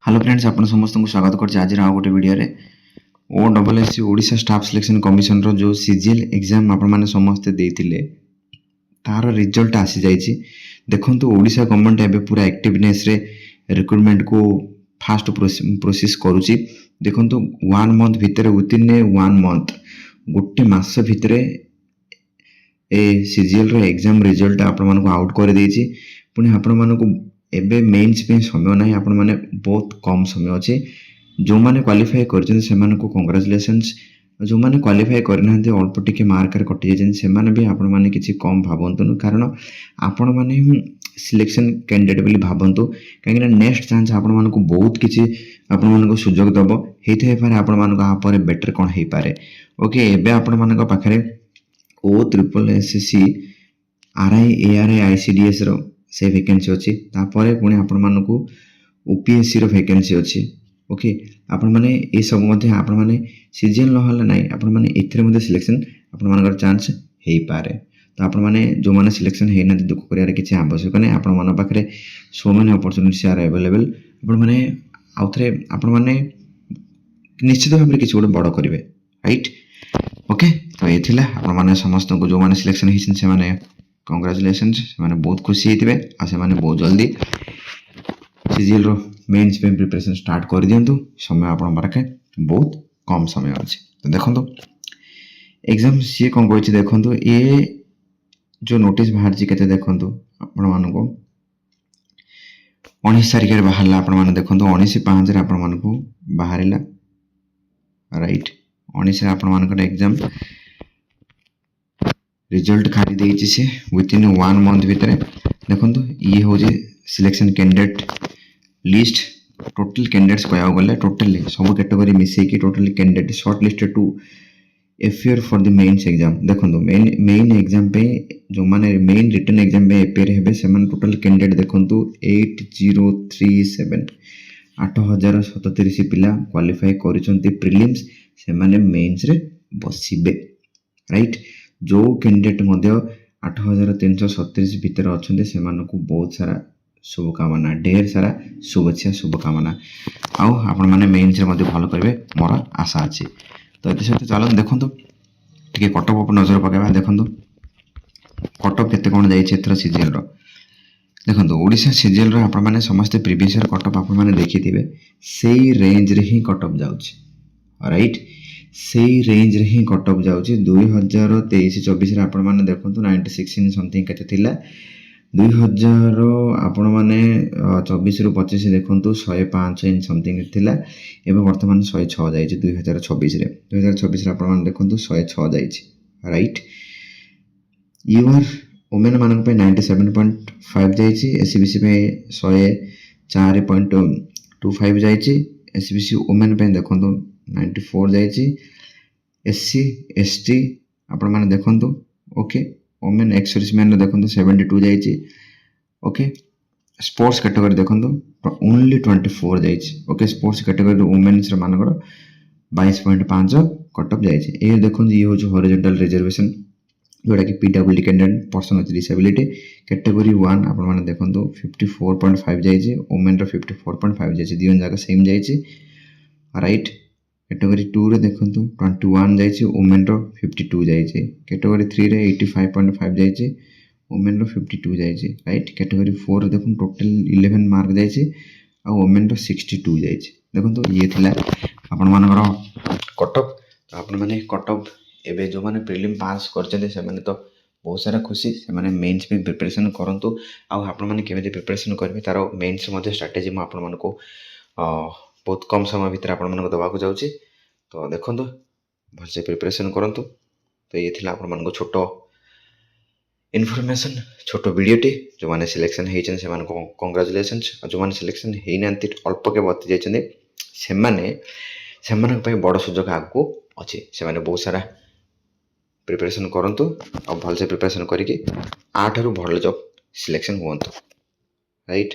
Hello friends आपण समस्त को स्वागत करछि आज आ गोटे वीडियो रे OSSC Odisha staff selection commission रो जो सीजीएल एग्जाम आपण माने समस्त देथिले तार रिजल्ट आसी जाइछि। देखंतु ओडिशा गवर्नमेंट एबे पूरा एक्टिवनेस रे रिक्रूटमेंट को फास्ट प्रोसेस करूछि। देखंतु 1 मंथ भितरे विथिन 1 मंथ गोटे मास भितरे ए सीजीएल रो एग्जाम रिजल्ट आपण मानको आउट कर देछि। पुनी आपण मानको एबे मेन्स पे समय ना आपण माने बहुत कम समय अच्छे जो माने क्वालिफाई करछन से माने को कांग्रेचुलेशंस। जो माने क्वालिफाई करना अल्प टिके मार्क रे कटि जायछन से माने भी आपण माने किछि कम भाबंतु कारण आपण माने सिलेक्शन कैंडिडेट बोली भाबंतु काहेकि नेक्स्ट चांस आपण मानको बहुत किछि आपण मानको सुयोग दबो हेथे पारे आपण मानको आ पारे बेटर कोन हे पारे। ओके एबे आपण मानको पाखरे OSSC आरआई एआरआई आईसीडीएस रो से वैकेंसी अच्छी तापर पुणी आपण मानकू ओपीएससी रो वैकेंसी अच्छी। ओके आपण माने ए सब मध्ये आपण माने सीजन नहले नाही आपण माने एथरे मध्ये सिलेक्शन आपण मानकर चांस हेई पारे। तो आपण माने जो माने सिलेक्शन हेई ना दुख करियार किछि आवश्यक नाही आपण मन पाखरे so many opportunities are available आपण माने आउथरे आपण माने निश्चित भाबरे किछि गोटे बड़ करिवे राइट। ओके तो एथिला आपण माने समस्त को जो माने सिलेक्शन हेइछन से माने कांग्रेचुलेशंस से बहुत खुशी होते आ से बहुत जल्दी सीजीएल रो मेन्स पे प्रिपरेशन स्टार्ट कर दियंतु। समय आपण पाखे बहुत कम समय अछि। तो देखंतु एग्जाम सी कोन कहछि देखंतु ए जो नोटिस बाहर जी केते देखंतु आपण मानको 19 तारिख रे बाहरला आपण माने देखंतु 19/5 रे आपण मानको बाहरिला राइट। 19 रे आपण मानको एग्जाम रिजल्ट खाली देछि से विथिन 1 मंथ भितरे देखंतु ये हो जे selection candidate list total candidates कहया गले टोटली सब कैटेगरी मिसे की total candidate shortlisted to appear for the mains exam. देखंतु मेन एग्जाम पे जो माने मेन रिटन एग्जाम पे अपियर हेबे से माने टोटल कैंडिडेट देखंतु 8037 8037 पिला क्वालिफाई करिसंती प्रीलिम्स से माने मेंस रे बसिबे राइट। जो कैंडिडेट मध्य 8337 भितर अच्छे से बहुत सारा शुभकामना ढेर सारा शुभेच्छा शुभकामना आउ आपण माने मेन्स रे मध्य भलो करिवे मोर आशा अछि। तो एते सहित चलन देखंतु टिके कटअप पर नजर पकाबा देखंतु कटअप केते कोन जाई छै एथरा सीजीएल रो। देखंतु ओडिशा सीजीएल रो आपण माने समस्त प्रीवियस ईयर कटअप आपण माने देखिथिबे सेही रेंज रे ही कटअप जाउछि राइट। से रेंज रे ही कटअप जाउछि 2023-24 रे आपण माने देखंतु 96 समथिंग केते थिला 2000 आपण माने 24 रु 25 देखंतु 105 इन समथिंग थिला एबे वर्तमान 106 जाइछि 2026 रे 2026 रे आपण माने देखंतु 106 जाइछि राइट। यूआर वुमेन मानन पे 97.5 जाइछि एसबीसी पे 104.25 जाइछि एसबीसी वुमेन पे देखंतु 94 जाइछि एससी एसटी आपण माने देखंतु ओके वुमेन एक्स सर्विसमैन देखंतु 72 जाइछि ओके। स्पोर्ट्स कैटेगरी देखंतु ओनली 24 जाइछि ओके। स्पोर्ट्स कैटेगरी वुमेन्स रे मानकर 22.5 कटअप जाइछि। ए देखंतु ये हो जो हॉरिजॉन्टल रिजर्वेशन जोटा कि PWD candidate person with disability category 1 आपण माने देखंतु 54.5 जाइछि वुमेन रो 54.5 जाइछि दियन जाका सेम जाइछि राइट। कैटेगरी 2 रे देखंतु 21 जाइछि वुमेन रो 52 जाइछि कैटेगरी 3 रे 85.5 जाइछि वुमेन रो 52 जाइछि राइट। कैटेगरी 4 रे देखन टोटल 11 मार्क जाइछि आ वुमेन रो 62 जाइछि। देखंतु ये थिला आपण मानकर कटअप। तो आपण माने कटअप एबे जो माने प्रीलिम पास करछते से माने तो बहुत सारा खुशी से माने मेंस पे प्रिपरेशन करंतु आ आपण माने केबे प्रिपरेशन करबे तारो मेंस मध्ये स्ट्रेटजी म आपण मानको बहुत कम समय भीतर आपण मानको दबाको जाउची। तो देखंतु भलसे प्रिपरेशन करंतु। तो ये थिला आपण मानको छोटो इन्फॉर्मेशन छोटो वीडियोटी जो माने सिलेक्शन हेइछन से मानको कांग्रेचुलेशंस जो माने सिलेक्शन हेइ नांती अल्प के बति जाइछन से माने पे बड़ सुजोग आगु अछि से माने बहुत सारा प्रिपरेशन करंतु और भलसे प्रिपरेशन करिके 8 रु भल जॉब सिलेक्शन होंतु राइट।